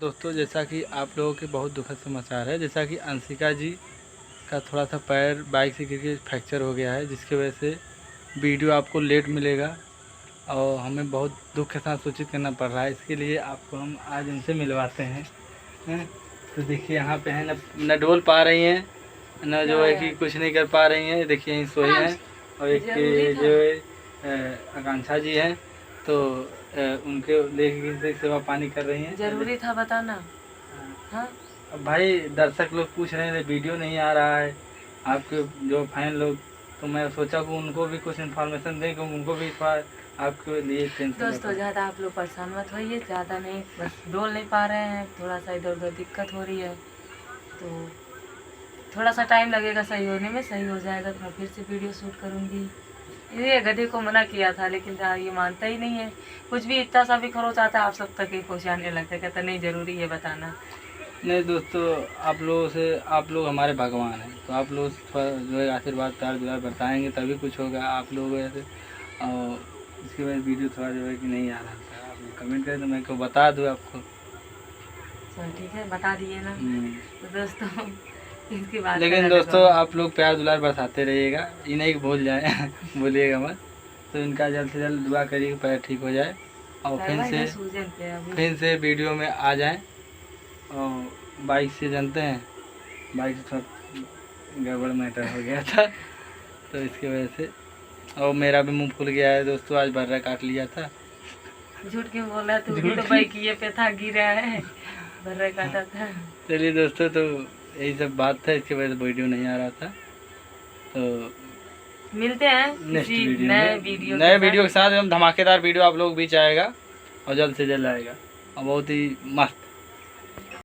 दोस्तों जैसा कि आप लोगों के बहुत दुखद समाचार है, जैसा कि अंशिका जी का थोड़ा सा पैर बाइक से गिर के फ्रैक्चर हो गया है, जिसकी वजह से वीडियो आपको लेट मिलेगा और हमें बहुत दुख के साथ सूचित करना पड़ रहा है। इसके लिए आपको हम आज इनसे मिलवाते हैं। तो देखिए यहाँ पे है न डोल पा रही हैं, न जो है कि कुछ नहीं कर पा रही हैं। देखिए यहीं सोई हैं और एक जो आकांक्षा जी हैं तो उनके लेके सेवा पानी कर रही हैं। जरूरी था बताना। हाँ अब भाई दर्शक लोग पूछ रहे हैं वीडियो नहीं आ रहा है, आपके जो फैन लोग, तो मैं सोचा कि उनको भी कुछ इन्फॉर्मेशन दें, कि उनको भी थोड़ा आपके लिए टेंशन। दोस्तों ज़्यादा आप लोग परेशान मत होइए, ज़्यादा नहीं, बस डोल नहीं पा रहे हैं, थोड़ा सा इधर उधर दिक्कत हो रही है, तो थोड़ा सा टाइम लगेगा सही होने में। सही हो जाएगा तो मैं फिर से वीडियो शूट करूँगी। ये गधे को मना किया था लेकिन ये मानता ही नहीं है, कुछ भी इतना सा भी खरोच आता है आप सब तक ही पहुँचाने लगता है, कहता नहीं ज़रूरी है बताना। नहीं दोस्तों, आप लोगों से, आप लोग हमारे भगवान हैं, तो आप लोग थोड़ा जो है आशीर्वाद प्यार दुलार बताएंगे तभी कुछ होगा आप लोग ऐसे। और इसके बाद वीडियो थोड़ा जो है कि नहीं आ रहा था, आप लोग कमेंट करें तो मैं को बता दूँ आपको। चल ठीक है, बता दिए ना। तो दोस्तों इसकी बात, लेकिन दोस्तों आप लोग प्यार दुलार बरसाते रहिएगा, ये नहीं भूल जाए भूलिएगा मत। तो इनका जल्द से जल्द दुआ करिए पैर ठीक हो जाए और फिर से वीडियो में आ जाए। और बाइक से जानते हैं, बाइक से थोड़ा गड़बड़ मैटर हो गया था तो इसकी वजह से, और मेरा भी मुंह फूल गया है दोस्तों, आज बर्रा काट लिया था। झूठ क्यों बोल रहा है तू? तो बाइक ये पे था, गिरा है, बर्रा काटा था। चलिए दोस्तों, तो यही सब बात था, इसकी वजह से वीडियो नहीं आ रहा था। तो मिलते हैं नेक्स्ट नए वीडियो के साथ। हम धमाकेदार वीडियो आप लोग बीच आएगा और जल्द से जल्द आएगा और बहुत ही मस्त